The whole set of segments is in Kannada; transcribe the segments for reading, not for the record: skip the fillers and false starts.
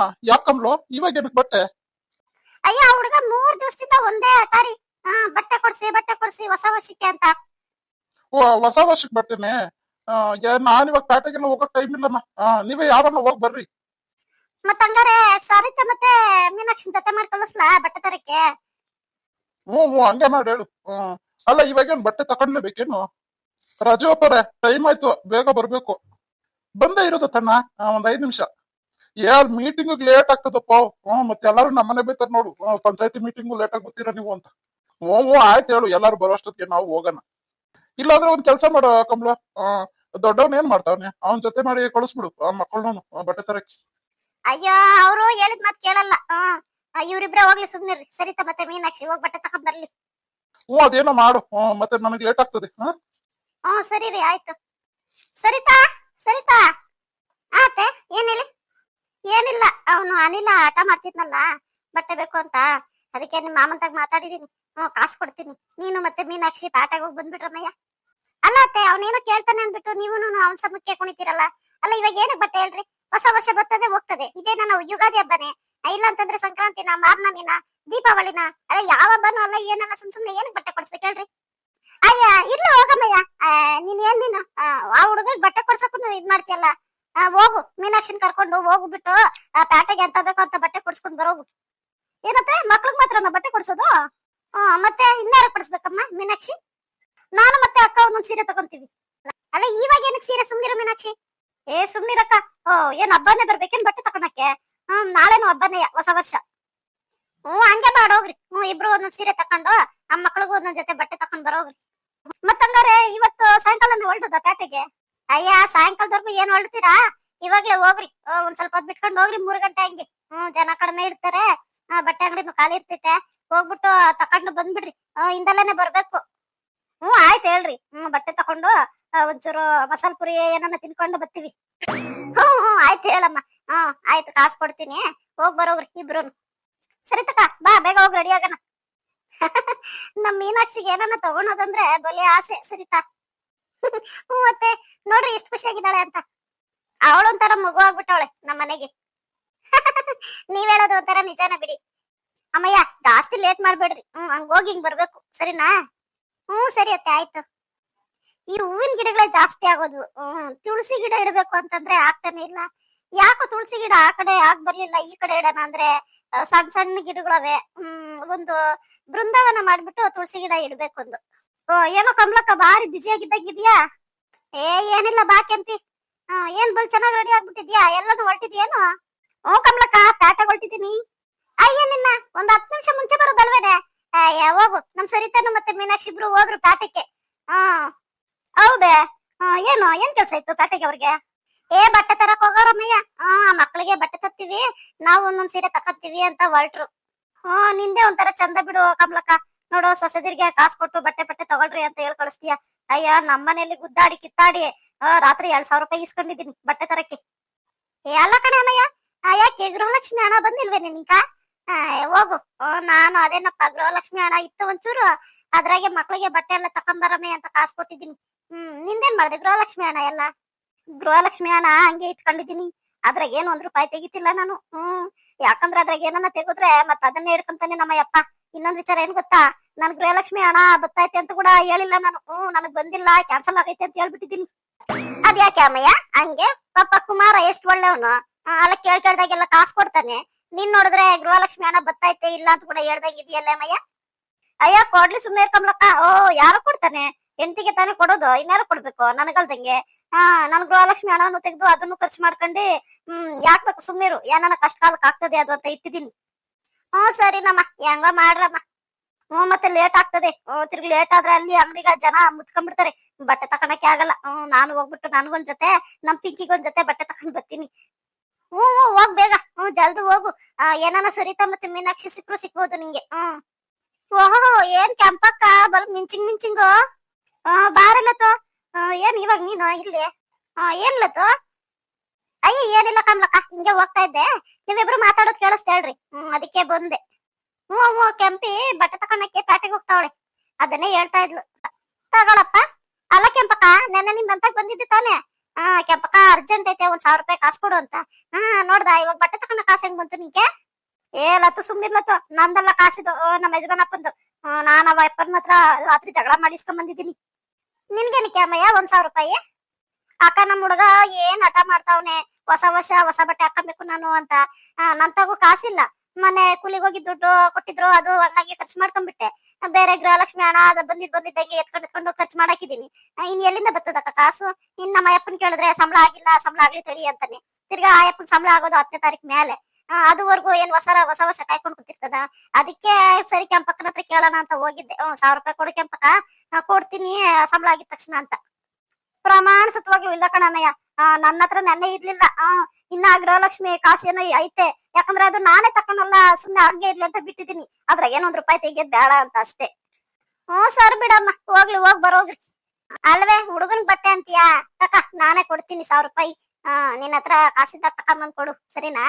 ಬಟ್ಟೆನಾ ಯಾಕಂಬ್ಲು ಇವಾಗ ಏನಕ್ ಬಟ್ಟೆ? ಅಯ್ಯ ಹುಡುಗ 3 ದಿವಸದಿಂದ ಒಂದೇ ಅಟಾರಿ. ಬಟ್ಟೆ ಕೊಡ್ಸಿ ಹೊಸ ವರ್ಷಕ್ಕೆ ಅಂತ. ಓ ಹೊಸ ವರ್ಷಕ್ ಬಟ್ಟೆನೆ. ನಾನ್ ಇವಾಗ ಪೇಟೆಗೆಲ್ಲ ಹೋಗಕ್ ಟೈಮ್ ಇಲ್ಲಮ್ಮ. ನೀವೇ ಯಾರನ್ನ ಹೋಗ್ ಬರ್ರಿ. ಮತ್ತ ಹಂಗಾರೆ ಸರಿತಾ ಮತ್ತೆ ಮೀನಾಕ್ಷಿ ಜೊತೆ ಮಾಡಿ ಕಳಿಸ್ಲಾ ಬಟ್ಟೆ ತರಕ್ಕೆ? ಹ್ಞೂ ಹಂಗೆ ಮಾಡಿ ಹೇಳು. ಅಲ್ಲ ಇವಾಗೇನ್ ಬಟ್ಟೆ ತಕೊಂಡ್ಲೇಬೇಕೇನು? ರಜೆ ಒಪ್ಪರೆ ಟೈಮ್ ಆಯ್ತು, ಬೇಗ ಬರ್ಬೇಕು. ಬಂದೇ ಇರೋದು ತಣ್ಣ, ಒಂದ್ 5 ನಿಮಿಷ. ಮೀಟಿಂಗ್ ಲೇಟ್ ಆಗ್ತದಪ್ಪ. ಮತ್ತೆ ಎಲ್ಲಾರು ನಮ್ಮನೆ ಬೈತಾರ ನೋಡು, ಪಂಚಾಯತಿ ಮೀಟಿಂಗು ಲೇಟ್ ಆಗಿ ಬರ್ತೀರಾ ನೀವು ಅಂತ. ಹ್ಞೂ ಆಯ್ತು ಹೇಳು, ಎಲ್ಲಾರು ಬರೋಷ್ಟೊತ್ತಿಗೆ ನಾವು ಹೋಗೋಣ. ಇಲ್ಲಾಂದ್ರೆ ಒಂದ್ ಕೆಲ್ಸ ಮಾಡು ಕಮ್ಲು, ದೊಡ್ಡವನ್ ಏನ್ ಮಾಡ್ತಾವನೆ ಅವನ್ ಜೊತೆ ಮಾಡಿ ಕಳಿಸ್ಬಿಡು ಮಕ್ಕಳನ್ನು ಬಟ್ಟೆ ತರಕ್ಕೆ. ಅಯ್ಯೋ ಅವರು ಹೇಳಿದ್ ಮಾತ್ ಕೇಳಲ್ಲ. ಇವ್ರಿಬ್ರೆ ಹೋಗ್ಲಿ ಸುಮ್ನಿರ್ರಿ. ಸರಿತಾ ಮತ್ತೆ ಮೀನಾಕ್ಷಿ ಹೋಗ್ ಬಟ್ಟೆ ತಕೊಂಡ್ ಬರ್ಲಿ. ಹ್ಞೂ ಅದೇನೋ ಮಾಡು, ಮತ್ತೆ ನನಗೆ ಲೇಟ್ ಆಗ್ತದೆ. ಸರಿ ರೀ ಆಯ್ತು. ಸರಿತಾ ಸರಿತಾ ಆತೆ ಏನ್ ಹೇಳಿ? ಏನಿಲ್ಲ, ಅವನು ಅನಿಲ ಆಟ ಮಾಡ್ತಿದ್ನಲ್ಲ ಬಟ್ಟೆ ಬೇಕು ಅಂತ, ಅದಕ್ಕೆ ನಿಮ್ ಮಾಮಂತಾಗ ಮಾತಾಡಿದೀನಿ. ಕಾಸು ಕೊಡ್ತೀನಿ, ನೀನು ಮತ್ತೆ ಮೀನಾಕ್ಷಿ ಪ್ಯಾಟಾಗ ಹೋಗಿ ಬಂದ್ಬಿಟ್ರಮ್ಮಯ್ಯ. ಅಲ್ಲ ಅತ್ತೆ, ಅವನೇನೋ ಕೇಳ್ತಾನೆ ಅಂದ್ಬಿಟ್ಟು ನೀವು ಅವನ್ ಸಮಕ್ಕೆ ಕುಣಿತೀರಲ್ಲ. ಅಲ್ಲ ಇವಾಗ ಏನಕ್ಕೆ ಬಟ್ಟೆ ಹೇಳ್ರಿ? ಹೊಸ ವರ್ಷ ಬರ್ತದೆ ಹೋಗ್ತದೆ, ಇದೇನ ನಾವು ಯುಗಾದಿ ಹಬ್ಬನೇ? ಇಲ್ಲ ಅಂತಂದ್ರೆ ಸಂಕ್ರಾಂತಿನ, ಮಾರ್ನಮಿನ, ದೀಪಾವಳಿನ? ಅಲ್ಲ ಯಾವ ಹಬ್ಬನೂ ಅಲ್ಲ, ಏನಲ್ಲ, ಸುಮ್ನೆ ಏನಕ್ಕೆ ಬಟ್ಟೆ ಕೊಡ್ಸ್ಬೇಕು ಹೇಳ್ರಿ? ಅಯ್ಯ ಇಲ್ಲ ಹೋಗಮ್ಮಯ್ಯ, ನೀನು ಆ ಹುಡುಗರಿಗೆ ಬಟ್ಟೆ ಕೊಡ್ಸಕ್ಕೂ ಇದ್ ಮಾಡ್ತೀಯಲ್ಲ. ಹೋಗು, ಮೀನಾಕ್ಷಿನ ಕರ್ಕೊಂಡು ಹೋಗ್ಬಿಟ್ಟು ಪ್ಯಾಟೆಗೆ ಅಂತ ಬೇಕು ಅಂತ ಬಟ್ಟೆ ಕೊಡ್ಸ್ಕೊಂಡ್ ಬರೋಗು. ಏನತ್ತೆ ಮಕ್ಳಿಗೆ ಮಾತ್ರ ಬಟ್ಟೆ ಕೊಡ್ಸೋದು? ಮತ್ತೆ ಇನ್ಯಾರ ಕೊಡ್ಸ್ಬೇಕಮ್ಮ ಮೀನಾಕ್ಷಿ? ನಾನು ಮತ್ತೆ ಅಕ್ಕ ಒಂದೊಂದ್ ಸೀರೆ ತಗೊಂತೀವಿ. ಅಲ್ಲ ಇವಾಗ ಏನಕ್ಕೆ ಸೀರೆ? ಸುಮ್ನಿರ ಮೀನಾಕ್ಷಿ. ಸುಮ್ನಿರಕ್ಕ. ಏನ್ ಹಬ್ಬನೇ ಬರ್ಬೇಕೇನ್ ಬಟ್ಟೆ ತಕೊಳಕ್ಕೆ? ನಾಳೆನು ಹಬ್ಬನೇ, ಹೊಸ ವರ್ಷ. ಹಂಗೆ ಮಾಡೋಗ್ರಿ. ಇಬ್ರು ಒಂದೊಂದ್ ಸೀರೆ ತಕೊಂಡು ಆ ಮಕ್ಳಿಗೂ ಒಂದೊಂದ್ ಜೊತೆ ಬಟ್ಟೆ ತಕೊಂಡ್ ಬರೋಗ್ರಿ. ಮತ್ತಂಗಾರೆ ಇವತ್ತು ಸಾಯಂಕಾಲನೇ ಹೊರಡುದ ಪ್ಯಾಟೆಗೆ? ಅಯ್ಯ ಸಾಯಂಕಾಲದವರೆಗೂ ಏನ್ ಹೊರಡ್ತೀರಾ? ಇವಾಗ್ಲೇ ಹೋಗ್ರಿ, ಒಂದ್ ಸ್ವಲ್ಪ ಹೊತ್ತು ಬಿಟ್ಕೊಂಡು ಹೋಗ್ರಿ. 3 ಗಂಟೆ ಹಂಗೆ. ಜನ ಕಡಿಮೆ ಇರ್ತಾರೆ, ಬಟ್ಟೆ ಅಂಗಡಿನೂ ಖಾಲಿ ಇರ್ತೈತೆ. ಹೋಗ್ಬಿಟ್ಟು ತಕೊಂಡು ಬಂದ್ಬಿಡ್ರಿ. ಇಂದಲೇನೆ ಬರ್ಬೇಕು. ಆಯ್ತು ಹೇಳ್ರಿ. ಬಟ್ಟೆ ತಕೊಂಡು ಒಂಚೂರು ಮಸಾಲ ಪುರಿ ಏನನ್ನ ತಿನ್ಕೊಂಡು ಬರ್ತೀವಿ. ಆಯ್ತು ಹೇಳಮ್ಮ. ಆಯ್ತು, ಕಾಸು ಕೊಡ್ತೀನಿ, ಹೋಗ್ ಬರೋಗ್ರಿ ಇಬ್ರು. ಸರಿ ತಕ್ಕ ಬಾ, ಬೇಗ ಹೋಗಿ ರೆಡಿ ಆಗೋಣ. ನಮ್ ಮೀನಾಕ್ಷಿಗೆ ಏನನ್ನ ತಗೊಳೋದಂದ್ರೆ ಬಲಿ ಆಸೆ. ಸರಿತಾ? ಮತ್ತೆ ನೋಡ್ರಿ ಎಷ್ಟು ಖುಷಿಯಾಗಿದ್ದಾಳೆ ಅಂತ. ಅವಳೊಂಥರ ಮಗು ಆಗ್ಬಿಟ್ಟವಳೆ ನಮ್ಮ ಮನೆಗೆ. ನೀವ್ ಹೇಳೋದು ಒಂಥರ ನಿಜಾನ ಬಿಡಿ. ಅಮ್ಮಯ್ಯ ಜಾಸ್ತಿ ಲೇಟ್ ಮಾಡ್ಬೇಡ್ರಿ. ಹಂಗ ಹೋಗಿ ಹಿಂಗ್ ಬರ್ಬೇಕು, ಸರಿನಾ? ಸರಿ ಅತ್ತೆ ಆಯ್ತು. ಈ ಹೂವಿನ ಗಿಡಗಳೇ ಜಾಸ್ತಿ ಆಗೋದು. ತುಳಸಿ ಗಿಡ ಇಡಬೇಕು ಅಂತಂದ್ರೆ ಆಗ್ತಾನೆ ಇಲ್ಲ. ಯಾಕೋ ತುಳಸಿ ಗಿಡ ಆ ಕಡೆ ಆಗ್ ಬರ್ಲಿಲ್ಲ, ಈ ಕಡೆ ಇಡೋಣ ಅಂದ್ರೆ ಸಣ್ಣ ಸಣ್ಣ ಗಿಡಗಳವೆ. ಒಂದು ಬೃಂದಾವನ ಮಾಡ್ಬಿಟ್ಟು ತುಳಸಿ ಗಿಡ ಇಡ್ಬೇಕು ಒಂದು. ಏನೋ ಕಮಲಕ್ಕ ಭಾರಿ ಬ್ಯುಸಿ ಆಗಿದ್ದಂಗಿದ್ಯಾ? ಏನಿಲ್ಲ ಬಾ ಕೆಂಪಿ. ಏನ್ ಬಲ್ ಚೆನ್ನಾಗಿ ರೆಡಿ ಆಗ್ಬಿಟ್ಟಿದ್ಯಾ? ಎಲ್ಲಾನು ಹೊರಟಿದ್ಯೇನು? ಕಮಲಕ್ಕ ಪ್ಯಾಟೆಗೆ ಹೊರಟಿದ್ದೀನಿ. ಅಯ್ಯ ನಿನ್ನ ಒಂದ್ 10 ನಿಮಿಷ ಮುಂಚೆ ಬರೋದಲ್ವೇನೆ? ಹೋಗು, ನಮ್ ಸರಿತಾನು ಮತ್ತೆ ಮೀನಾಕ್ಷಿ ಇಬ್ರು ಹೋದ್ರು ಪ್ಯಾಟೆಗೆ. ಹೌದೇ? ಏನ್ ಕೆಲ್ಸ ಇತ್ತು ಪ್ಯಾಟೆಗೆ ಅವ್ರಿಗೆ? ಬಟ್ಟೆ ತರಕ್ ಹೋಗೋರಮ್ಮಯ್ಯ. ಮಕ್ಳಿಗೆ ಬಟ್ಟೆ ತರ್ತೀವಿ, ನಾವು ಒಂದೊಂದ್ ಸೀರೆ ತಕೊಂತೀವಿ ಅಂತ ಹೊರಟ್ರು. ನಿಂದೆ ಒಂಥರ ಚಂದ ಬಿಡು ಕಮಲಕ್ಕ. ನೋಡು, ಸೊಸೆದಿರ್ಗೆ ಕಾಸು ಕೊಟ್ಟು ಬಟ್ಟೆ ತಗೊಳ್ರಿ ಅಂತ ಹೇಳಿ ಕಳಿಸ್ತೀಯ. ಅಯ್ಯ ನಮ್ಮನೇಲಿ ಗುದ್ದಾಡಿ ಕಿತ್ತಾಡಿ ರಾತ್ರಿ 2,000 ರೂಪಾಯಿ ಇಸ್ಕೊಂಡಿದೀನಿ ಬಟ್ಟೆ ತರಕ್ಕೆ. ಅಲ್ಲ ಕಣೆ ಅಮ್ಮಯ್ಯ, ಯಾಕೆ ಗೃಹಲಕ್ಷ್ಮಿ ಹಣ ಬಂದಿಲ್ವೇ ನಿನ್ಕ? ಹೋಗು. ನಾನು ಅದೇನಪ್ಪ ಗೃಹಲಕ್ಷ್ಮಿ ಹಣ ಇತ್ತು ಒಂಚೂರು, ಅದ್ರಾಗೆ ಮಕ್ಳಿಗೆ ಬಟ್ಟೆ ಎಲ್ಲ ತಕೊಂಬರಮೆ ಅಂತ ಕಾಸು ಕೊಟ್ಟಿದ್ದೀನಿ. ನಿಂದೇನ್ ಮಾಡಿದೆ ಗೃಹಲಕ್ಷ್ಮಿ ಹಣ ಎಲ್ಲ? ಗೃಹಲಕ್ಷ್ಮಿ ಹಣ ಹಂಗೆ ಇಟ್ಕೊಂಡಿದ್ದೀನಿ, ಅದ್ರಾಗ ಏನು 1 ರೂಪಾಯಿ ತೆಗಿತಿಲ್ಲ ನಾನು. ಯಾಕಂದ್ರೆ ಅದ್ರಾಗ ಏನನ್ನ ತೆಗೆದ್ರೆ ಮತ್ತ ಅದನ್ನೇ ಹಿಡ್ಕೊಂತಾನೆ ನಮ್ಮ ಯಪ್ಪ. ಇನ್ನೊಂದ್ ವಿಚಾರ ಏನ್ ಗೊತ್ತಾ, ನನ್ ಗೃಹಲಕ್ಷ್ಮಿ ಹಣ ಬತ್ತೈತೆ ಅಂತ ಕೂಡ ಹೇಳಿಲ್ಲ ನಾನು. ನನಗ್ ಬಂದಿಲ್ಲ, ಕ್ಯಾನ್ಸಲ್ ಆಗೈತೆ ಅಂತ ಹೇಳ್ಬಿಟ್ಟಿದ್ದೀನಿ. ಅದ್ಯಾಕೆ ಅಮ್ಮಯ್ಯ ಹಂಗೆ? ಪಾಪ ಕುಮಾರ ಎಷ್ಟು ಒಳ್ಳೆವನು. ಅಲ್ಲ ಕೇಳ್ದಾಗೆಲ್ಲ ಕಾಸು ಕೊಡ್ತಾನೆ. ನೀನ್ ನೋಡಿದ್ರೆ ಗೃಹಲಕ್ಷ್ಮಿ ಹಣ ಬತ್ತೈತೆ ಇಲ್ಲ ಅಂತ ಕೂಡ ಹೇಳ್ದಂಗಿದೆಯಲ್ಲ ಅಮ್ಮಯ್ಯ. ಅಯ್ಯ ಕೊಡ್ಲಿ ಸುಮ್ಮನೆ ಕಮಲಕ್ಕ. ಯಾರು ಕೊಡ್ತಾನೆ? ಹೆಂಡತಿಗೆ ತಾನೇ ಕೊಡೋದು, ಇನ್ಯಾರು ಕೊಡ್ಬೇಕು ನನಗಲ್ದಂಗೆ? ನನ್ ಗೃಹಲಕ್ಷ್ಮಿ ಹಣನು ತೆಗೆದು ಅದನ್ನು ಖರ್ಚು ಮಾಡ್ಕೊಂಡಿ ಯಾಕ್ಬೇಕು ಸುಮ್ಮನಿರು, ಏನನ್ನ ಕಷ್ಟ ಕಾಲಕ್ಕೆ ಆಗ್ತದೆ ಅದು ಅಂತ ಇಟ್ಟಿದ್ದೀನಿ. ಸರಿನಮ್ಮ, ಹೆಂಗ ಮಾಡ್ರಮ್ಮ. ಮತ್ತೆ ಲೇಟ್ ಆಗ್ತದೆ. ತಿರ್ಗಿ ಲೇಟ್ ಆದ್ರೆ ಅಲ್ಲಿ ಅಂಗಡಿಗ ಜನ ಮುತ್ಕೊಂಡ್ಬಿಡ್ತಾರೆ, ಬಟ್ಟೆ ತಕೊಳಕ್ಕೆ ಆಗಲ್ಲ. ನಾನು ಹೋಗ್ಬಿಟ್ಟು ನನ್ಗೊಂದ್ ಜೊತೆ ನಮ್ ಪಿಂಕಿಗೊಂದ್ ಜೊತೆ ಬಟ್ಟೆ ತಕೊಂಡ್ ಬರ್ತೀನಿ. ಹೋಗ್ ಬೇಗ. ಜಲ್ದಿ ಹೋಗು. ಏನಾನ ಸರಿತಾ ಮತ್ತೆ ಮೀನಾಕ್ಷಿ ಸಿಕ್ರು ಸಿಕ್ಬೋದು ನಿಂಗೆ. ಓಹೋ ಏನ್ ಕೆಂಪಕ್ಕ ಬಲ್ ಮಿಂಚಿಂಗು. ಬಾರಲ್ಲತ್ತು. ಏನ್ ಇವಾಗ ನೀನು ಇಲ್ಲಿ? ಏನ್ಲತ್ತು? ಅಯ್ಯ ಏನಿಲ್ಲ ಕಮ್ಲಕ್ಕ, ಹಿಂಗೆ ಹೋಗ್ತಾ ಇದ್ದೆ, ನೀವಿಬ್ರು ಮಾತಾಡೋದ್ ಕೇಳಿಸ್ತಾ ಹೇಳ್ರಿ. ಅದಕ್ಕೆ ಬಂದೆ. ಕೆಂಪಿ ಬಟ್ಟೆ ತಕೊಂಡಕ್ಕೆ ಪ್ಯಾಟೆಗೆ ಹೋಗ್ತಾವಳೆ, ಅದನ್ನೇ ಹೇಳ್ತಾ ಇದ್ಲು. ತಗೊಳಪ್ಪ. ಅಲ್ಲ ಕೆಂಪಕ್ಕ, ನೆನ್ನೆ ನಿಮ್ ಬಂತಾಗ ಬಂದಿದ್ದೆ ತಾನೆ? ಕೆಂಪಕ್ಕ ಅರ್ಜೆಂಟ್ ಐತೆ 1,000 ರೂಪಾಯಿ ಕಾಸು ಕೊಡು ಅಂತ. ನೋಡ್ದ ಇವಾಗ ಬಟ್ಟೆ ತಕೊಂಡ ಕಾಸು ಹೆಂಗ್ ಬಂತು ನಿಂಗೆ? ಲತ್ತು ಸುಮ್ನಿರ್ಲತ್ತು, ನಂದಲ್ಲ ಕಾಸಿದು, ನಮ್ಮ ಯಜಮಾನಪ್ಪಂದು. ನಾನ್ ಅವ ಅಪ್ಪನ ಹತ್ರ ರಾತ್ರಿ ಜಗಳ ಮಾಡಿಸ್ಕೊಂಡ್ ಬಂದಿದ್ದೀನಿ. ನಿನ್ಗೇನಕ್ಕೆ ಅಮ್ಮಯ್ಯ 1,000 ರೂಪಾಯಿ? ಅಕ್ಕ ನಮ್ಮ ಹುಡುಗ ಏನ್ ಹಠ ಮಾಡ್ತಾವನೆ, ಹೊಸ ವರ್ಷ ಹೊಸ ಬಟ್ಟೆ ಹಾಕಬೇಕು ನಾನು ಅಂತ. ನನ್ ತಗೋ ಕಾಸಿಲ್ಲ, ಮನೆ ಕೂಲಿಗೆ ಹೋಗಿ ದುಡ್ಡು ಕೊಟ್ಟಿದ್ರು, ಅದು ಹಂಗಾಗಿ ಖರ್ಚು ಮಾಡ್ಕೊಂಡ್ಬಿಟ್ಟೆ. ಬೇರೆ ಗೃಹಲಕ್ಷ್ಮಿ ಹಣ ಅದು ಬಂದಿದ್ದಂಗೆ ಎತ್ಕೊಂಡು ಖರ್ಚು ಮಾಡಾಕಿದೀನಿ. ಇನ್ ಎಲ್ಲಿಂದ ಬರ್ತದಕ್ಕ ಕಾಸು? ಇನ್ ನಮ್ಮ ಅಪ್ಪನ್ ಕೇಳಿದ್ರೆ ಸಂಬಳ ಆಗಿಲ್ಲ, ಸಂಬಳ ಆಗ್ಲಿ ತಡಿ ಅಂತಾನೆ. ತಿರ್ಗಾ ಆ ಅಪ್ಪನ್ ಸಂಬಳ ಆಗೋದು 10ನೇ ತಾರೀಕು ಮೇಲೆ. ಅದುವರೆಗೂ ಏನ್ ಹೊಸ ವರ್ಷ ಕಾಯ್ಕೊಂಡು ಕೂತಿರ್ತದ. ಅದಕ್ಕೆ ಸರಿ ಕೆಂಪಕ್ಕನ ಹತ್ರ ಕೇಳೋಣ ಅಂತ ಹೋಗಿದ್ದೆ. 1,000 ರೂಪಾಯಿ ಕೊಡು ಕೆಂಪಕ್ಕ, ಕೊಡ್ತೀನಿ ಸಂಬಳ ಆಗಿದ ತಕ್ಷಣ ಅಂತ. ಪ್ರಮಾಣ ಸತ್ವಾಗ್ಲೂ ಇಲ್ಲ ಕಣಮ್ಮಯ್ಯ, ನನ್ನ ಹತ್ರ ನೆನ್ನೆ ಇರ್ಲಿಲ್ಲ. ಇನ್ನ ಗೃಹಲಕ್ಷ್ಮಿ ಕಾಸು ಏನೋ ಐತೆ, ಯಾಕಂದ್ರೆ ಅದು ನಾನೇ ತಕೊಂಡಲ್ಲ, ಸುಮ್ನೆ ಹಂಗೆ ಇರ್ಲಿ ಅಂತ ಬಿಟ್ಟಿದೀನಿ. ಅದ್ರಾಗ ಏನೋ 1 ರೂಪಾಯಿ ತೆಗಿಯೋದ್ ಬೇಡ ಅಂತ ಅಷ್ಟೇ. ಸರ್ ಬಿಡಮ್ಮ, ಹೋಗ್ ಬರೋಗ್ರಿ. ಅಲ್ವೇ ಹುಡುಗನ್ ಬಟ್ಟೆ ಅಂತೀಯಾ? ತಕ ನಾನೇ ಕೊಡ್ತೀನಿ 1,000 ರೂಪಾಯಿ. ನಿನ್ನ ಹತ್ರ ಕಾಸಿದ್ದಾಗ ತಕೊಂಬಂದ್ ಕೊಡು, ಸರಿನಾ?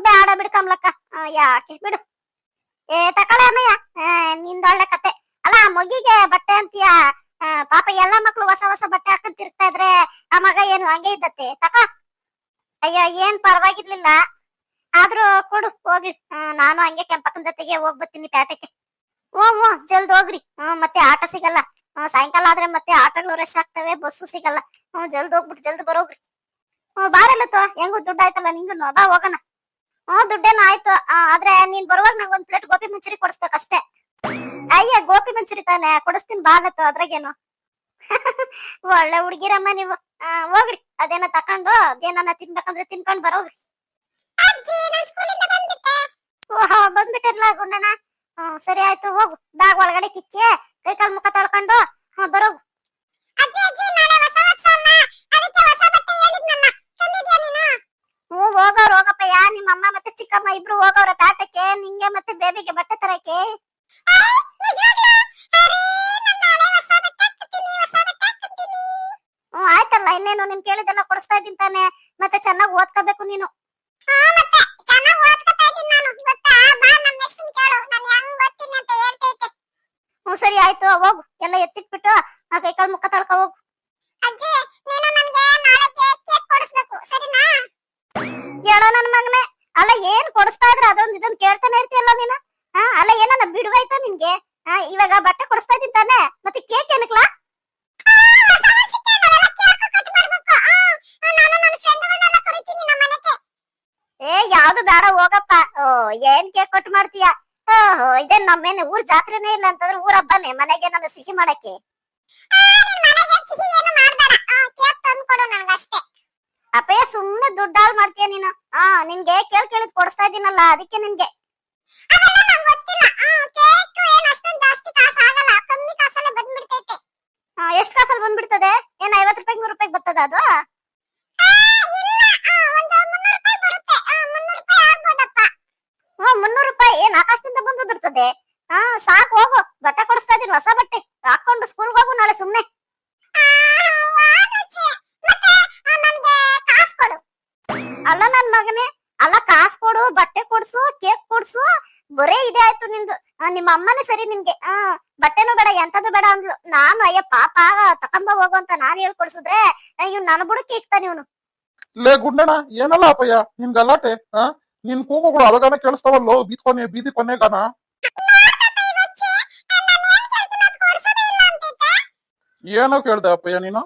ಬೇಡ ಬಿಡು ಕಮ್ಲಕ್ಕ, ಯಾಕೆ ಬಿಡು. ತಕಳೆ ಅಮ್ಮಯ್ಯ, ನಿಂದೊಳ್ಳೆ ಕತೆ. ಅಲ್ಲ ಮಗಿಗೆ ಬಟ್ಟೆ ಅಂತೀಯ? ಪಾಪ ಎಲ್ಲಾ ಮಕ್ಳು ಹೊಸ ಬಟ್ಟೆ ಹಾಕೊಂಡ್ ತಿರ್ಗ್ತಾ ಇದ್ರೆ ಆ ಮಗ ಏನು ಹಂಗೆ ಇದ್ದತ್ತೆ. ತಕ. ಅಯ್ಯೋ ಏನ್ ಪರವಾಗಿರ್ಲಿಲ್ಲ, ಆದ್ರೂ ಕೊಡು ಹೋಗ್ಲಿ. ನಾನು ಹಂಗೆ ಕೆಂಪಕ್ಕನ ಜೊತೆಗೆ ಹೋಗ್ಬತ್ತೀನಿ ಪೇಟೆಗೆ. ಹ್ಞೂ ಜಲ್ದ್ ಹೋಗ್ರಿ. ಮತ್ತೆ ಆಟ ಸಿಗಲ್ಲ, ಸಾಯಂಕಾಲ ಆದ್ರೆ ಮತ್ತೆ ಆಟಗಳು ರಶ್ ಆಗ್ತವೆ, ಬಸ್ಸು ಸಿಗಲ್ಲ. ಜಲ್ದ್ ಹೋಗ್ಬಿಟ್ಟು ಜಲ್ದ್ ಬರೋಗ್ರಿ. ಬಾರಲ್ಲತ್ತು, ಹೆಂಗು ದುಡ್ಡು ಆಯ್ತಲ್ಲ ನಿಂಗು, ಬಾ ಹೋಗೋಣ. ದುಡ್ಡೇನು ಆಯ್ತು, ಆದ್ರೆ ನೀನ್ ಬರುವಾಗ ನಂಗೆ 1 ಪ್ಲೇಟ್ ಗೋಪಿ ಮಂಚೂರಿ ಕೊಡಿಸ್ಬೇಕಷ್ಟೇ. ಅಯ್ಯ ಗೋಪಿ ಮಂಚೂರಿ ತಾನೆ ಕೊಡಿಸ್ತೀನಿ, ಬಾಲತ್ತು, ಅದ್ರಾಗೇನು. ಒಳ್ಳೆ ಹುಡ್ಗಿರಮ್ಮ ನೀವು. ಹೋಗ್ರಿ, ಅದೇನ ತಕೊಂಡು ಅದೇನ ತಿನ್ಬೇಕಂದ್ರೆ ತಿನ್ಕೊಂಡ್ ಬರೋಗ್ರಿ. ಓಹೋ ಬಂದ್ಬಿಟ್ಟಿರ್ಲ ಗುಂಡಣ್ಣ. ಸರಿ ಆಯ್ತು, ಹೋಗು. ಬ್ಯಾಗ್ ಒಳಗಡೆ ಕಿಕ್ಕಿ ಕೈ ಕಾಲ್ ಮುಖ ತೊಳ್ಕೊಂಡು ಬರೋಗು. ಹೋಗಪ್ಪ, ನಿಮ್ಮ ಅಮ್ಮ ಮತ್ತೆ ಚಿಕ್ಕಮ್ಮ ಇಬ್ರು ಹೋಗವ್ರ ಪ್ಯಾಟಕ್ಕೆ, ನಿಂಗೆ ಮತ್ತೆ ಬೇಬಿಗೆ ಬಟ್ಟೆ ತರಕ್ಕೆ. ಆಯ್ತಲ್ಲ, ಇನ್ನೇನು ನಿನ್ ಕೇಳಿದೆಲ್ಲ ಕೊಡಿಸ್ತಾ ಇದ್ದೀನಿ ತಾನೆ. ಮತ್ತೆ ಚೆನ್ನಾಗಿ ಓದ್ಕೋಬೇಕು ನೀನು. ಸರಿ ಆಯ್ತು, ಹೋಗು. ಎಲ್ಲ ಎತ್ತಿಟ್ಬಿಟ್ಟು ಕೈ ಕಾಲ್ ಮುಖ ತೊಳ್ಕೊ ಹೋಗು. ಹೇಳೋ ನನ್ ಮಗನೇ, ಅಲ್ಲ ಏನ್ ಕೊಡಿಸ್ತಾ ಇದ್ರೆ ಅದೊಂದು ಇದೊಂದು ಕೇಳ್ತಾನೆ ಇರ್ತೀಯಲ್ಲ ನೀನು. ಅಲ್ಲ ಏನನ್ನ ಬಿಡುವಾಯ್ತಾ ನಿನ್ಗೆ? ಇವಾಗ ಬಟ್ಟೆ ಕೊಡಿಸ್ತಾ ಇದ್ದೀನಿ ತಾನೆ, ಮತ್ತೆ ಕೇಕ್ ಏನಕ್ಲಾ? ಯಾವ್ದು ಬೇಡ ಹೋಗಪ್ಪ. ಏನ್ ಕೇಕ್ ಕೊಟ್ಟು ಮಾಡ್ತೀಯ? ಇದೇನ್ ನಮ್ಮೇನೆ ಊರ್ ಜಾತ್ರೆನೇ ಇಲ್ಲ ಅಂತಂದ್ರೆ ಊರ್ ಹಬ್ಬನೇ, ಮನೆಗೆ ನನ್ನ ಸಿಹಿ ಮಾಡಕ್ಕೆ. ಅಪ್ಪಯ್ಯ ಸುಮ್ನೆ ದುಡ್ಡು ಹಾಳು ಮಾಡ್ತೀಯ ನೀನು. ನಿನ್ಗೆ ಕೇಳಿದ್ ಕೊಡಿಸ್ತಾ ಇದೀನಲ್ಲ, ಅದಕ್ಕೆ ನಿನ್ಗೆ. ಎಷ್ಟ್ ಕಾಸಲ್ಲಿ ಬಂದ್ಬಿಡ್ತದೆ? ಏನ್ 50 ರೂಪಾಯಿ 100 ರೂಪಾಯಿ ಬರ್ತದ ಅದು? 300 ರೂಪಾಯಿ ಏನ್ ಆಕಾಶದಿಂದ ಬಂದಿರ್ತದೆ? ಸಾಕು ಹೋಗು, ಬಟ್ಟೆ ಕೊಡಿಸ್ತಾ ಇದೀನಿ, ಹೊಸ ಬಟ್ಟೆ ಹಾಕೊಂಡು ಸ್ಕೂಲ್ಗೆ ಹೋಗು ನಾಳೆ ಸುಮ್ನೆ. ಅಲ್ಲ ನನ್ ಮಗನೇ, ಅಲ್ಲ ಕಾಸು ಕೊಡು, ಬಟ್ಟೆ ಕೊಡ್ಸು, ಕೇಕ್ ಕೊಡ್ಸು, ಬರೇ ಇದೆ ಆಯ್ತು ನಿಂದು. ನಿಮ್ಮ ಅಮ್ಮನೇ ಸರಿ ನಿನ್ಗೆ. ಬಟ್ಟೆನೂ ಬೇಡ ಎಂತದು ಬೇಡ ಅಂದ್ಲು. ನಾನು ಅಯ್ಯ ಪಾಪ ತಕೊಂಬ ಹೋಗು ಅಂತ ನಾನು ಹೇಳ್ ಕೊಡ್ಸಿದ್ರೆ ಇವ್ ನನ್ನ ಬುಡಕ್ಕೆ ಇಕ್ತಾನೆ ಇವನು. ಲೇ ಗುಂಡಣ್ಣ, ಏನಲ್ಲ ಅಪ್ಪಯ್ಯ ನಿನ್ ಗಲಾಟೆ? ನಿನ್ ಕೂಗುಗಳು ಅಲಗಾನ ಕೇಳಿಸ್ತಾವಲ್ಲೋ, ಬೀದಿ ಕೊನೆಗಾನ. ಏನೋ ಕೇಳ್ದೆ ಅಪ್ಪಯ್ಯ ನೀನು?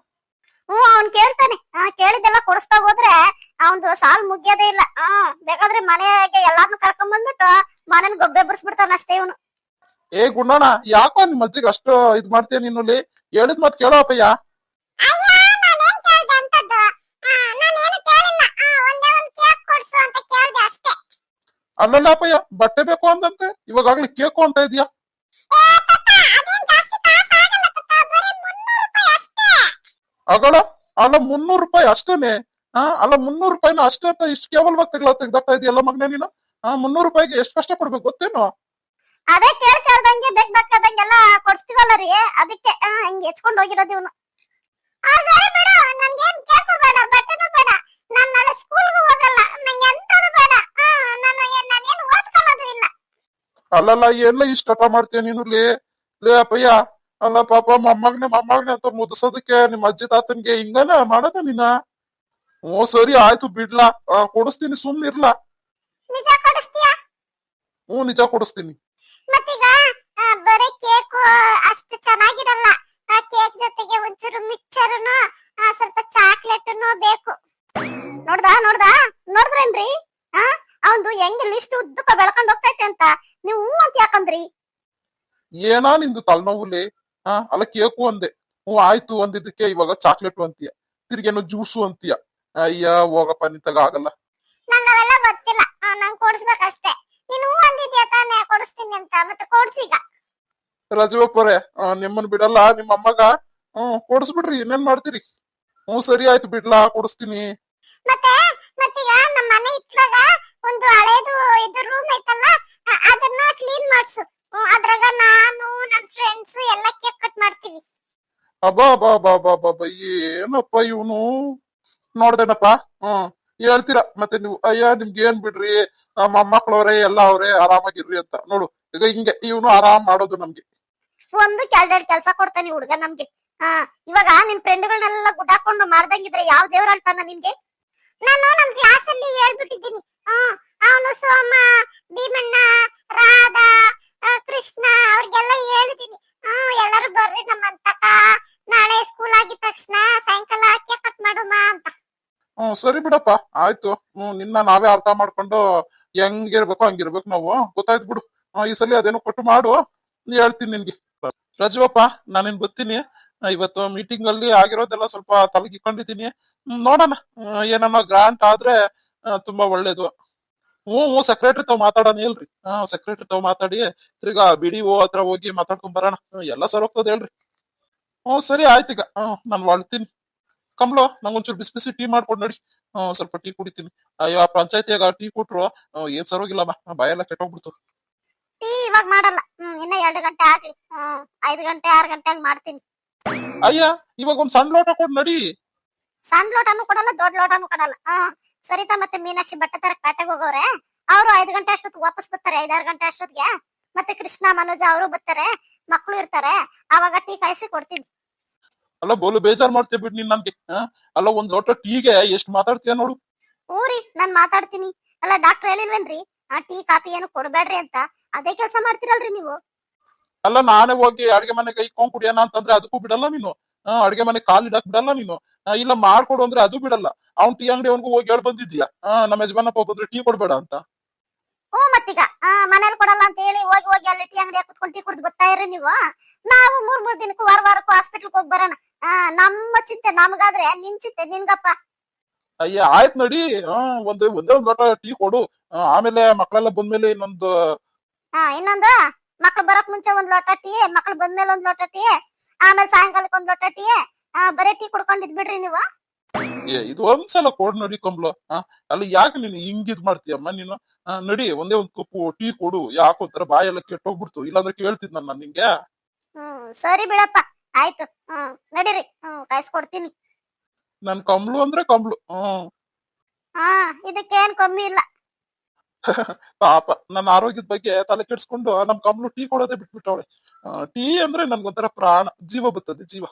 ಅವ್ನ್ ಕೇಳ್ತಾನೆ, ಕೇಳಿದ್ದೆಲ್ಲ ಕೊಡಿಸ್ತಾ ಹೋದ್ರೆ ಅವಂದು ಸಾಲ್ ಮುಗಿಯೋದೇ ಇಲ್ಲ. ಬೇಕಾದ್ರೆ ಮನೆಗೆ ಎಲ್ಲಾರ್ನು ಕರ್ಕೊಂಡ್ ಬಂದ್ಬಿಟ್ಟು ಮನೇನ್ ಗೊಬ್ಬೆ ಬರ್ಸ್ಬಿಡ್ತಾನ ಅಷ್ಟೇ ಇವನು. ಗುಂಡಣ್ಣ, ಯಾಕೋ ನಿಮ್ ಅಜ್ಜಿಗೆ ಅಷ್ಟು ಇದ್ ಮಾಡ್ತೀಯ ನೀನು? ಹೇಳಿದ್ ಮತ್ ಕೇಳೋ ಅಪ್ಪಯ್ಯ. ಅಲ್ಲಲ್ಲ ಅಪ್ಪಯ್ಯ, ಬಟ್ಟೆ ಬೇಕು ಅಂತಂತೆ, ಇವಾಗ್ಲೇ ಕೇಕು ಅಂತ ಇದೆಯಾ? ಅಗಳ ಅಲ್ಲ 300 ರೂಪಾಯಿ ಅಷ್ಟೇನೆ? ಅಲ್ಲ 300 ರೂಪಾಯಿನ ಅಷ್ಟೇ ಅಂತ ಇಷ್ಟು ಕೇವಲವಾಗಿ ತೆಗ್ದಾಕ್ತಾ ಇದೆಯಲ್ಲ ಮಗನೇ ನೀನು. 300 ರೂಪಾಯಿಗೆ ಎಷ್ಟು ಕಷ್ಟ ಪಡ್ಬೇಕು ಗೊತ್ತೇನು? ಅದೇ ಕೇಳ್ದಂಗೆ ಬೇಕಾದಂಗೆಲ್ಲ ಕೊಡ್ಸ್ತೀವಲ್ಲ ರೀ, ಅದಕ್ಕೆ ಹಿಂಗ್ ಹೆಚ್ಕೊಂಡ್ ಹೋಗಿರೋದು ಇವನು. ಅಲ್ಲಲ್ಲ ಎಲ್ಲ ಇಷ್ಟ ಮಾಡ್ತೀಯ ನೀನು? ಲೇ ಅಪ್ಪಯ್ಯ, ಅಲ್ಲ ಪಾಪ ಮೊಮ್ಮಗನೆ ಅಂತ ಮುದ್ಸೋದಕ್ಕೆ ನಿಮ್ ಅಜ್ಜಿ ತಾತನ್ಗೆ ಹಿಂಗನ ಮಾಡದ ನೀನ? ಹ್ಞೂ ಸರಿ ಆಯ್ತು ಬಿಡ್ಲಾ, ಕೊಡಿಸ್ತೀನಿ ಸುಮ್ನಿರ್ಲಾ. ನಿಜ ಕೊಡಿಸ್ತೀಯಾ? ಹ್ಞೂ ನಿಜ ಕೊಡಿಸ್ತೀನಿ. ಮತ್ತೀಗ ಬರೀ ಕೇಕ್ ಅಷ್ಟು ಚೆನ್ನಾಗಿರಲ್ಲ. ಆ ಕೇಕ್ ಜೊತೆಗೆ ಒಂಚೂರು ಮಿಕ್ಚರ್ನು ಸ್ವಲ್ಪ ಚಾಕ್ಲೇಟ್ನು ಬೇಕು. ನೋಡಿದ್ರೇನ್ರಿ? ಅವಂದು ಹೆಂಗ್ ಲಿಸ್ಟ್ ಉದ್ದಕ್ಕ ಬೆಳ್ಕೊಂಡ್ ಹೋಗ್ತೈತೆ ಅಂತ ನೀವು ಅಂತ ಯಾಕಂದ್ರಿ? ಏನಾ ನಿಂದು ತಲೆನೋವುಲಿ? ಅಲ್ಲ ಕೇಕು ಅಂದೆ, ಹ್ಞೂ ಆಯ್ತು ಅಂದಿದ್ದಕ್ಕೆ ಇವಾಗ ಚಾಕ್ಲೇಟು ಅಂತೀಯ, ತಿರ್ಗೇನು ಜ್ಯೂಸು ಅಂತೀಯ. ಅಯ್ಯ ಹೋಗಪ್ಪ ನಿಂತಾಗ ಆಗಲ್ಲ. ನಂಗೆ ಅವೆಲ್ಲ ಗೊತ್ತಿಲ್ಲ, ನಂಗೆ ಕೊಡಿಸ್ಬೇಕಷ್ಟೇ. ನೀನು ಅಂದಿದ್ಯಾ ತಾನೇ ಕೊಡಿಸ್ತೀನಿ ಅಂತ, ಮತ್ತೆ ಕೊಡ್ಸೀಗ. ರಜವಪ್ಪರೇ, ನಿಮ್ಮನ್ ಬಿಡಲ್ಲ ನಿಮ್ಮ ಅಮ್ಮಗ. ಕೊಡಿಸ್ಬಿಡ್ರಿ, ಇನ್ನೇನ್ ಮಾಡ್ತೀರಿ? ಹ್ಞೂ ಸರಿ ಆಯ್ತು ಬಿಡ್ಲಾ, ಕೊಡಿಸ್ತೀನಿ. ಮತ್ತೀಗ ನಮ್ಮ ಮನೆ ಇತ್ತಲಾಗ ಒಂದು ಹಳೇದು ಇದು ರೂಮ್ ಐತಲ್ಲ, ಅದನ್ನ ಕ್ಲೀನ್ ಮಾಡ್ಸು. ಅದ್ರಾಗ ನಾನು ನನ್ನ ಫ್ರೆಂಡ್ಸ್ ಎಲ್ಲ ಕೇಕ್ ಕಟ್ ಮಾಡ್ತೀವಿ. ಅಬ್ಬಾ ಏನಪ್ಪ ಇವನು, ನೋಡ್ದೇನಪ್ಪ. ಹೇಳ್ತೀರಾ ಮತ್ತೆ ನೀವು, ಅಯ್ಯ ನಿಮ್ಗೆ ಏನ್ ಬಿಡ್ರಿ, ಮೊಮ್ಮಕ್ಳವ್ರೆ ಎಲ್ಲ ಅವ್ರೆ ಆರಾಮಾಗಿರ್ರಿ ಅಂತ. ನೋಡು ಈಗ ಹಿಂಗೆ ಇವನು ಆರಾಮ್ ಮಾಡೋದು ನಮ್ಗೆ. ಒಂದು ಕೆಲ್ಡೆರಡು ಕೆಲ್ಸ ಕೊಡ್ತಾನೆ ಹುಡುಗ ನಮ್ಗೆ. ಇವಾಗ ನಿನ್ ಫ್ರೆಂಡ್ಗಳನ್ನೆಲ್ಲ ಗುಡ್ಡಾಕೊಂಡು ಮಾಡ್ದಂಗಿದ್ರೆ ಯಾವ ದೇವ್ರ ಅಳ್ತಾನ ನಿನ್ಗೆ? ನಾನು ನಮ್ ಕ್ಲಾಸ್ ಅಲ್ಲಿ ಹೇಳ್ಬಿಟ್ಟಿದ್ದೀನಿ. ಅವನು ಸೋಮ, ಭೀಮಣ್ಣ, ರಾಧಾ, ಕೃಷ್ಣ ಅವ್ರಿಗೆಲ್ಲ ಹೇಳಿದೀನಿ. ಎಲ್ಲರೂ ಬರ್ರಿ ನಮ್ಮಂತಕ, ನಾಳೆ ಸ್ಕೂಲ್ ಆಗಿದ ತಕ್ಷಣ ಸಾಯಂಕಾಲ ಕೇಕ್ ಕಟ್ ಮಾಡುಮ ಅಂತ. ಸರಿ ಬಿಡಪ್ಪ, ಆಯ್ತು. ನಿನ್ನ ನಾವೇ ಅರ್ಥ ಮಾಡ್ಕೊಂಡು ಹೆಂಗಿರ್ಬೇಕು ಹಂಗಿರ್ಬೇಕು ನಾವು, ಗೊತ್ತಾಯ್ತು ಬಿಡು. ಈ ಸಲ ಅದೇನೋ ಕೊಟ್ಟು ಮಾಡು, ಹೇಳ್ತೀನಿ ನಿನ್ಗೆ. ರಜವಪ್ಪ, ನಾನೇನ್ ಬರ್ತೀನಿ. ಇವತ್ತು ಮೀಟಿಂಗ್ ಅಲ್ಲಿ ಆಗಿರೋದೆಲ್ಲ ಸ್ವಲ್ಪ ತಲೆಗಿಕೊಂಡಿದ್ದೀನಿ. ನೋಡೋಣ, ಏನನ್ನ ಗ್ರಾಂಟ್ ಆದ್ರೆ ತುಂಬಾ ಒಳ್ಳೇದು. ಹ್ಞೂ ಸೆಕ್ರೆಟರಿ ತಾವ್ ಮಾತಾಡೋಣ ಹೇಳ್ರಿ. ಸೆಕ್ರೆಟರಿ ತಾವ್ ಮಾತಾಡಿ ತಿರ್ಗಾ BDO ಹತ್ರ ಹೋಗಿ ಮಾತಾಡ್ಕೊಂಡ್ ಬರೋಣ. ಎಲ್ಲ ಸರ್ ಹೋಗ್ತದೆ ಹೇಳ್ರಿ. ಸರಿ ಆಯ್ತು. ಈಗ ನಾನು ಹೊಳ್ತೀನಿ. ಕಮ್ಲೋ, ನಂಗೊಂಚೂರು ಬಿಸಿ ಬಿಸಿ ಟೀ ಮಾಡ್ಕೊಂಡು ನೋಡಿ. ಸ್ವಲ್ಪ ಟೀ ಕುಡಿತೀನಿ. ಅಯ್ಯೋ ಪಂಚಾಯತಿಯಾಗ ಟೀ ಕೊಟ್ರು ಏನ್ ಸರೋಗಿಲ್ಲಮ್ಮ, ಬಾಯೆಲ್ಲ ಕೆಟ್ಟೋಗ್ಬಿಡ್ತು. ಟೀ ಇವಾಗ ಮಾಡಲ್ಲ, ಇನ್ನ 2 ಗಂಟೆ ಆಗ್ಲಿ. 5 ಗಂಟೆ 6 ಗಂಟೆಗೆ ಮಾಡ್ತೀನಿ. ಅಯ್ಯ ಇವಾಗ ಒಂದ್ ಸಣ್ಣ ಲೋಟ ಕೊಡ್ ನಡಿ. ಸಣ್ಣ ಲೋಟನು ಕೊಡಲ್ಲ, ದೊಡ್ಡ ಲೋಟನು ಕೊಡಲ್ಲ. ಸರಿತಾ ಮತ್ತೆ ಮೀನಾಕ್ಷಿ ಬಟ್ಟೆ ತರ ಪೇಟೆಗೆ ಹೋಗೋರೆ, ಅವರು 5 ಗಂಟೆ ಅಷ್ಟೊತ್ತಿಗೆ ವಾಪಸ್ ಬರ್ತಾರೆ. 5-6 ಗಂಟೆ ಅಷ್ಟೊತ್ತಿಗೆ ಮತ್ತೆ ಕೃಷ್ಣ, ಮನೋಜ ಅವರು ಬರ್ತಾರೆ, ಮಕ್ಕಳು ಇರ್ತಾರೆ. ಅವಾಗ ಟೀ ಕಾಯಿಸಿ ಕೊಡ್ತೀನಿ. ಅಲ್ಲ ಬೋಲು ಬೇಜಾರ್ ಮಾಡ್ತೀಯ ಬಿಡ್ ನೀನ್ ನನ್ಗೆ. ಅಲ್ಲ ಒಂದ್ ಲೋಟ ಟೀಗೆ ಎಷ್ಟ್ ಮಾತಾಡ್ತೀಯ ನೋಡು. ಊರಿ ನಾನ್ ಮಾತಾಡ್ತೀನಿ. ಅಲ್ಲ ಡಾಕ್ಟರ್ ಹೇಳಿಲ್ವೇನ್ರಿ ಟೀ ಕಾಫಿ ಏನು ಕೊಡ್ಬೇಡ್ರಿ ಅಂತ? ಅದೇ ಕೆಲಸ ಮಾಡ್ತಿರಲ್ರಿ ನೀವು. ಅಲ್ಲ ನಾನೇ ಹೋಗಿ ಅಡ್ಗೆ ಮನೆಗೆ ಇಕ್ಕೊಂಡ್ ಕುಡಿಯೋಣ ಅಂತಂದ್ರೆ ಅದಕ್ಕೂ ಬಿಡಲ್ಲ ನೀನು. ಅಡ್ಗೆ ಮನೆ ಕಾಲ್ ಇಡಕ್ ಬಿಡಲ್ಲ ನೀನು. ಇಲ್ಲ ಮಾಡ್ಕೊಡು ಅಂದ್ರೆ ಅದು ಬಿಡಲ್ಲ. ಅವ್ನ್ ಟೀ ಅಂಗಡಿ ಅವನ್ಗೂ ಹೋಗಿ ಹೇಳ್ ಬಂದಿದ್ಯಾ, ನಮ್ಮ ಯಜಮಾನಪ್ಪ ಬಂದ್ರೆ ಟೀ ಕೊಡ್ಬೇಡ ಅಂತ. ಮತ್ತೀಗ ಮನೇಲಿ ಕೊಡಲ್ಲ ಅಂತ ಹೇಳಿ ಹೋಗಿ ಹೋಗಿ ಅಲ್ಲಿ ಟೀ ಅಂಗಡಿ ಕುತ್ಕೊಂಡು ಟೀ ಕುಡ್ದು ಬರ್ತಾ ಇರ್ರಿ ನೀವು. ನಾವು 3 ದಿನಕ್ಕೂ ವಾರಕ್ಕೂ ಹಾಸ್ಪಿಟ್ಲ್ಗೆ ಹೋಗಿ ಬರೋಣ. ನಮ್ಮ ಚಿಂತೆ ನಮ್ಗಾದ್ರೆ ನಿನ್ ಚಿಂತೆ ನಿನ್ಗಪ್ಪ. ಅಯ್ಯ ಆಯ್ತ್ ನಡಿ. ಒಂದೇ ಒಂದ್ ಲೋಟ ಟೀ ಕೊಡು. ಆಮೇಲೆ ಮಕ್ಕಳೆಲ್ಲ ಬಂದ್ಮೇಲೆ ಇನ್ನೊಂದು ಮಕ್ಳು ಬರಕ್ ಮುಂಚೆ 1 ಲೋಟ ಟೀ, ಮಕ್ಳು ಬಂದ್ಮೇಲೆ 1 ಲೋಟ ಟೀ, ಆಮೇಲೆ ಸಾಯಂಕಾಲಕ್ಕೆ 1 ಲೋಟ ಟೀ. ಬರೀ ಟೀ ಕುಡ್ಕೊಂಡಿದ್ ಬಿಡ್ರಿ ನೀವು. ಇದು ಒಂದ್ಸಲ ಕೊಡ್ ನಡಿ ಕಮ್ಲು. ಅಲ್ಲ ಯಾಕೆ ನೀನು ಹಿಂಗಿದ್ ಮಾಡ್ತೀಯಮ್ಮ ನೀನು? ನಡಿ ಒಂದೇ ಒಂದ್ ಕಪ್ಪು ಟೀ ಕೊಡು. ಯಾಕೋತರ ಬಾಯೆಲ್ಲ ಕೆಟ್ಟೋಗ್ಬಿಡ್ತು, ಇಲ್ಲಾಂದ್ರೆ ಕೇಳ್ತಿದ್ ನಾನು ನಿಂಗೆ. ಸರಿ ಬಿಡಪ್ಪ, ಆಯ್ತು. ನಡೀರಿ, ಕಾಯಿಸ್ಕೊಡ್ತೀನಿ. ನನ್ ಕಮ್ಲು ಅಂದ್ರೆ ಕಮ್ಲು. ಇದಕ್ಕೇನ್ ಕಮ್ಮಿ ಇಲ್ಲ. ಪಾಪ ನನ್ನ ಆರೋಗ್ಯದ ಬಗ್ಗೆ ತಲೆ ಕೆಡ್ಸ್ಕೊಂಡು ನಮ್ ಕಮ್ಲು ಟೀ ಕೊಡೋದೇ ಬಿಟ್ಬಿಟ್ಟವಳೆ. ಟೀ ಅಂದ್ರೆ ನನ್ಗೊಂಥರ ಪ್ರಾಣ, ಜೀವ ಬರ್ತದೆ ಜೀವ.